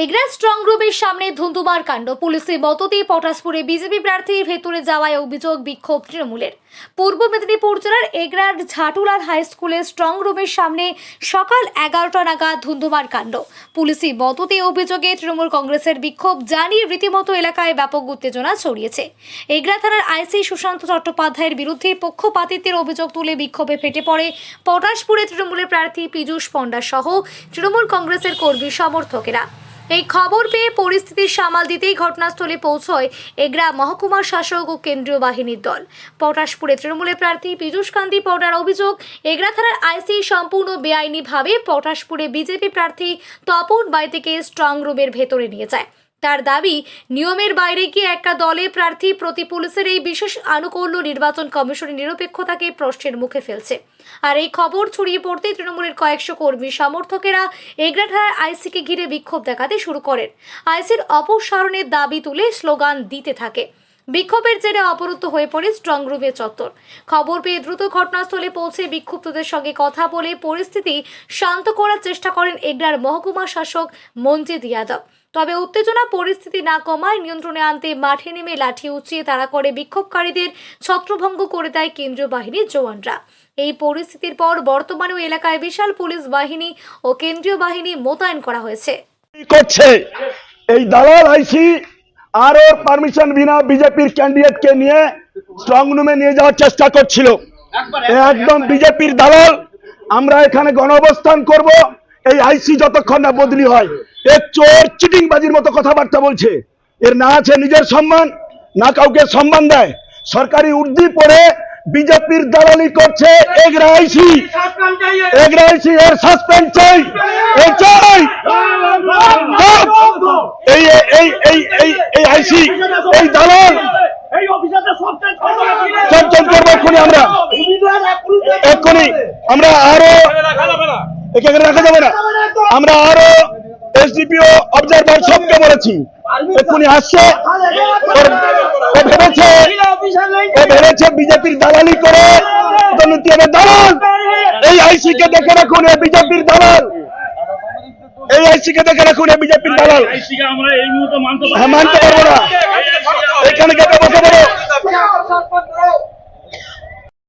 Egra strong রুমের সামনে ধুন্ধুমার কাণ্ড। পুলিশের মদতে পটাশপুরে বিজেপি প্রার্থীর ভেতরে যাওয়ায় অভিযোগ, বিক্ষোভ তৃণমূলের। পূর্ব মেদিনীপুর জেলার এগরার ঝাটুলার হাই স্কুলের স্ট্রং রুমের সামনে সকাল 11টা নাগাদ ধুন্ধুমার কাণ্ড। পুলিশের মদতে অভিযোগে তৃণমূল কংগ্রেসের বিক্ষোভ জানিয়ে রীতিমতো এলাকায় ব্যাপক উত্তেজনা ছড়িয়েছে। এগরা থানার আইসি সুশান্ত চট্টোপাধ্যায়ের বিরুদ্ধে পক্ষপাতিত্বের অভিযোগ তুলে বিক্ষোভে ফেটে পড়ে পটাশপুরে তৃণমূলের প্রার্থী পীযূষ পণ্ডা সহ তৃণমূল কংগ্রেসের কর্মী সমর্থকেরা। এই খবর পেয়ে পরিস্থিতি সামাল দিতেই ঘটনাস্থলে পৌঁছয় এগরা মহকুমার শাসক ও কেন্দ্রীয় বাহিনীর দল। পটাশপুরে তৃণমূলের প্রার্থী পীযূষ কান্তি পণ্ডার অভিযোগ, এগরা থানার আইসি সম্পূর্ণ বেআইনিভাবে পটাশপুরে বিজেপি প্রার্থী তপন বাইতিকে স্ট্রং রুমের ভেতরে নিয়ে যায়। তার দাবি, নিয়মের বাইরে গিয়ে একটা দলের প্রার্থী প্রতি পুলিশের এই বিশেষ আনুকূল্য নির্বাচন কমিশনের নিরপেক্ষতাকে প্রশ্নের মুখে ফেলছে। আর এই খবর ছড়িয়ে পড়তে তৃণমূলের কয়েকশো কর্মী সমর্থকেরা এগরা থানার আইসিকে ঘিরে বিক্ষোভ দেখাতে শুরু করেন। আইসির অপসারণের দাবি তুলে স্লোগান দিতে থাকে। বিক্ষোভের জেরে অবরুদ্ধ হয়ে পড়ে স্ট্রং রুমের চত্বর। খবর পেয়ে দ্রুত ঘটনাস্থলে পৌঁছে বিক্ষুব্ধদের সঙ্গে কথা বলে পরিস্থিতি শান্ত করার চেষ্টা করেন এগরার মহকুমা শাসক মঞ্জিত যাদব। তবে উত্তেজনা পরিস্থিতি না কমায় নিয়ন্ত্রণে আনতে মাঠে নেমে লাঠি উঁচিয়ে তাড়া করে বিক্ষোভকারীদের ছত্রভঙ্গ করে দেয় কেন্দ্রীয় বাহিনীর জওয়ানরা। এই পরিস্থিতির পর বর্তমানেও এলাকায় বিশাল পুলিশ বাহিনী ও কেন্দ্রীয় বাহিনী মোতায়েন করা হয়েছে। এই দালাল আইসি আর ওর পারমিশন বিনা বিজেপির ক্যান্ডিডেটকে নিয়ে স্ট্রং রুমে নিয়ে যাওয়ার চেষ্টা করছিল। একদম বিজেপির দালাল। আমরা এখানে গণঅবস্থান করব এই আইসি যতক্ষণ না বদলি হয়। এর চোর চিটিংবাজির মতো কথাবার্তা বলছে। এর না আছে নিজের সম্মান, না কাউকে সম্মান দেয়। সরকারি উর্দি পড়ে বিজেপির দালালি করছে এগরা আইসি। এগরা আইসি এর সাসপেন্ড চাই, এই চাই। এই এই এই এই এই আইসি, এই দালাল সঞ্চয় করবো এক্ষুনি। আমরা আরো এখানে রাখা যাবে না। আমরা আরো এসডিপিও অবজারভার সবকে বলেছি এক্ষুনি আসছে। ও ভেবেছে বিজেপির দালালি করে দুর্নীতি হবে। দালাল এই আইসি কে দেখে রাখুন, এই বিজেপির দালাল। এই আইসি কে দেখে রাখুন, এই বিজেপির দালাল। মানতে পারবো না, এখানে গেটে বসে পড়ো।